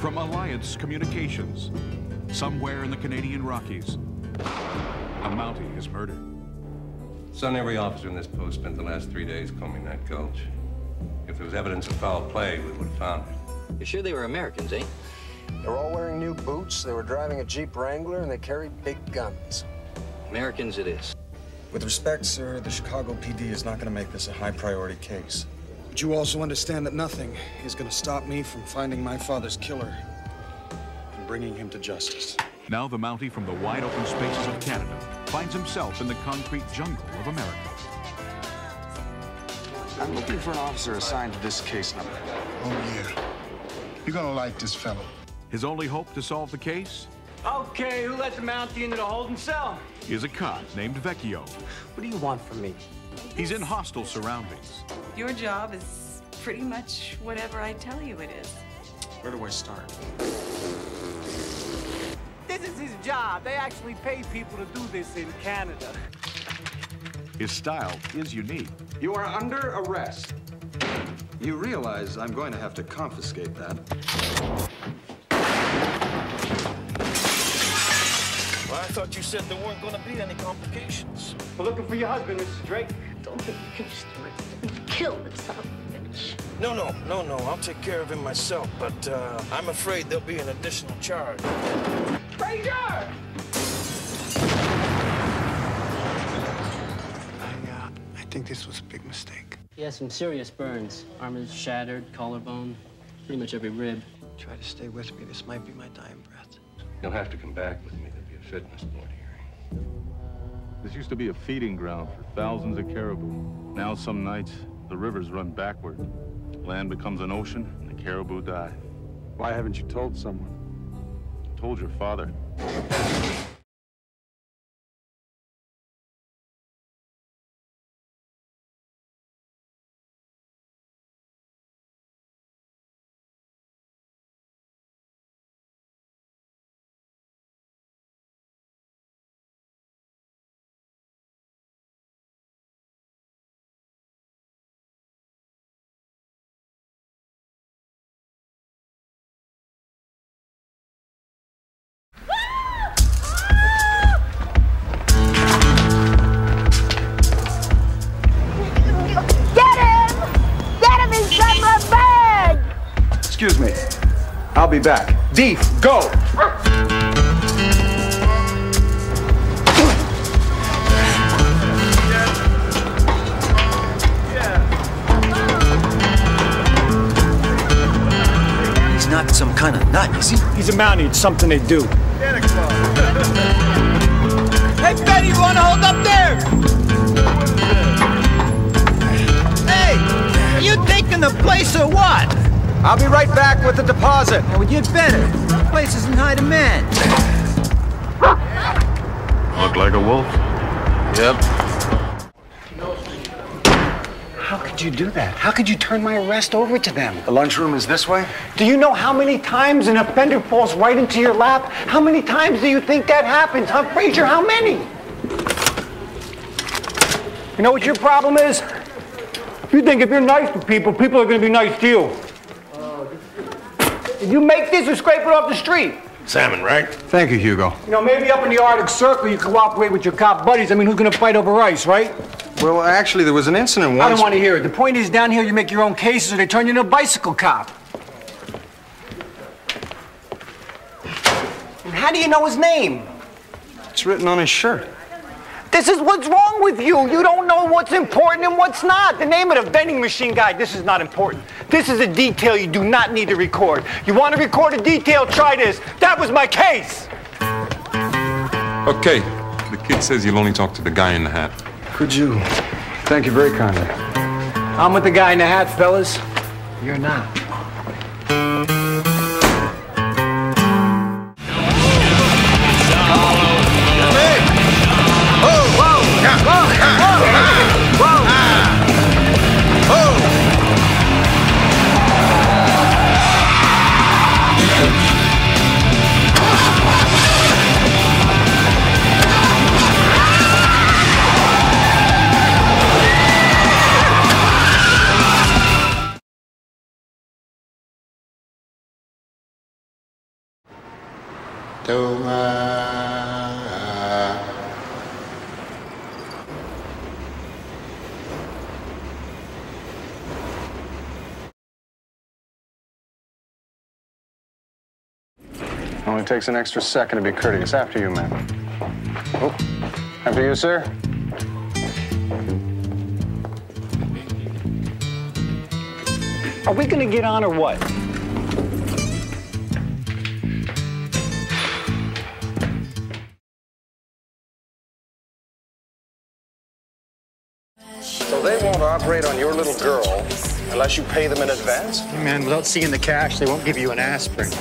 from Alliance Communications. Somewhere in the Canadian Rockies, a Mountie is murdered. Son, every officer in this post spent the last 3 days combing that gulch. If there was evidence of foul play, we would have found it. You're sure they were Americans, eh? They were all wearing new boots, they were driving a Jeep Wrangler, and they carried big guns. Americans it is. With respect, sir, the Chicago PD is not going to make this a high-priority case. But you also understand that nothing is going to stop me from finding my father's killer and bringing him to justice. Now the Mountie from the wide-open spaces of Canada finds himself in the concrete jungle of America. I'm looking for an officer assigned to this case number. Oh, yeah. You're gonna like this fellow. His only hope to solve the case? Okay, who let the Mountie into the holding cell? Is a cop named Vecchio. What do you want from me? He's in hostile surroundings. Your job is pretty much whatever I tell you it is. Where do I start? This is his job. They actually pay people to do this in Canada. His style is unique. You are under arrest. You realize I'm going to have to confiscate that. Well, I thought you said there weren't going to be any complications. We're looking for your husband, Mrs. Drake. Don't think you can just kill this son of a bitch. No. I'll take care of him myself, but I'm afraid there'll be an additional charge. Ranger! I think this was a big mistake. He has some serious burns. Arm is shattered, collarbone, pretty much every rib. Try to stay with me. This might be my dying breath. You'll have to come back with me. There'll be a fitness board hearing. This used to be a feeding ground for thousands of caribou. Now some nights, the rivers run backward. Land becomes an ocean, and the caribou die. Why haven't you told someone? I told your father. Excuse me. I'll be back. Deef, go! He's not some kind of nut, is he? He's a Mountie. It's something they do. Hey, Betty, you want to hold up there? Hey, are you taking the place or what? I'll be right back with the deposit. Well, you'd better. The place isn't high demand. Look like a wolf? Yep. How could you do that? How could you turn my arrest over to them? The lunchroom is this way? Do you know how many times an offender falls right into your lap? How many times do you think that happens? Huh, Frazier, how many? You know what your problem is? You think if you're nice to people, people are going to be nice to you. Did you make this or scrape it off the street? Salmon, right? Thank you, Hugo. You know, maybe up in the Arctic Circle you cooperate with your cop buddies. I mean, who's going to fight over ice, right? Well, actually, there was an incident once. I don't want to hear it. The point is, down here you make your own cases or they turn you into a bicycle cop. And how do you know his name? It's written on his shirt. This is what's wrong with you. You don't know what's important and what's not. The name of the vending machine guy, this is not important. This is a detail you do not need to record. You want to record a detail, try this. That was my case. Okay. The kid says you'll only talk to the guy in the hat. Could you? Thank you very kindly. I'm with the guy in the hat, fellas. You're not. takes an extra second to be courteous. After you, ma'am. Oh, after you, sir. Are we gonna get on or what? So they won't operate on your little girl unless you pay them in advance? Hey man, without seeing the cash, they won't give you an aspirin.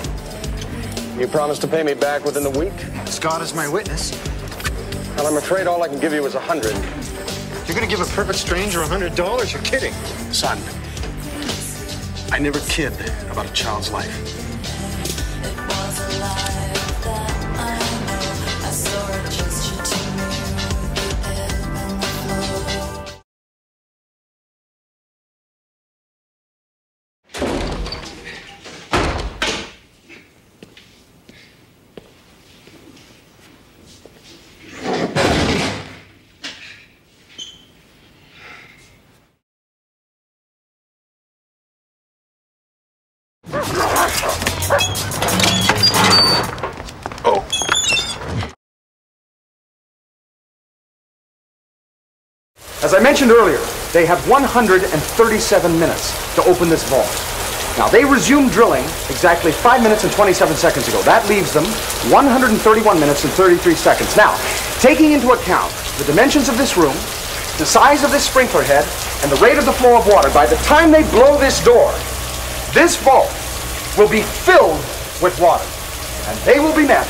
You promise to pay me back within the week? Scott is my witness. Well, I'm afraid all I can give you is $100. You're gonna give a perfect stranger $100? You're kidding. Son, I never kid about a child's life. Oh. As I mentioned earlier, they have 137 minutes to open this vault. Now, they resumed drilling exactly 5 minutes and 27 seconds ago. That leaves them 131 minutes and 33 seconds. Now, taking into account the dimensions of this room, the size of this sprinkler head, and the rate of the flow of water, by the time they blow this door, this vault will be filled with water, and they will be met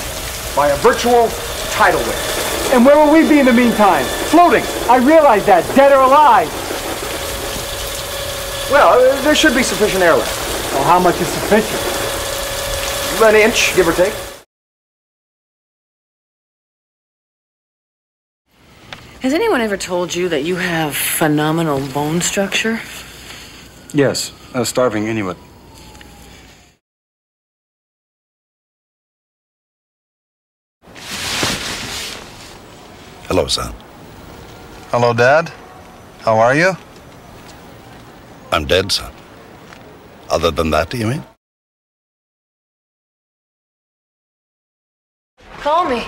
by a virtual tidal wave. And where will we be in the meantime? Floating. I realize that, dead or alive. Well, there should be sufficient airlift. Well, how much is sufficient? An inch, give or take. Has anyone ever told you that you have phenomenal bone structure? Yes, a starving Inuit. Hello, son. Hello, Dad. How are you? I'm dead, son. Other than that, do you mean? Call me.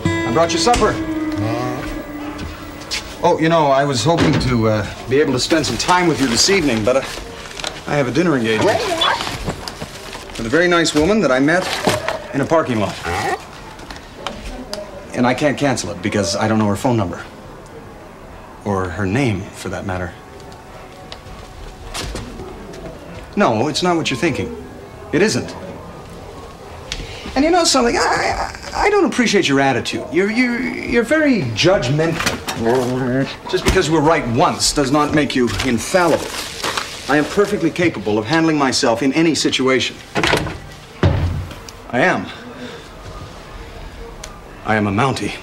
I brought you supper. Oh, you know, I was hoping to be able to spend some time with you this evening, but I have a dinner engagement with a very nice woman that I met in a parking lot. And I can't cancel it because I don't know her phone number. Or her name, for that matter. No, it's not what you're thinking. It isn't. And you know something? I don't appreciate your attitude. You're very judgmental. Just because we're right once does not make you infallible. I am perfectly capable of handling myself in any situation. I am. I am a Mountie.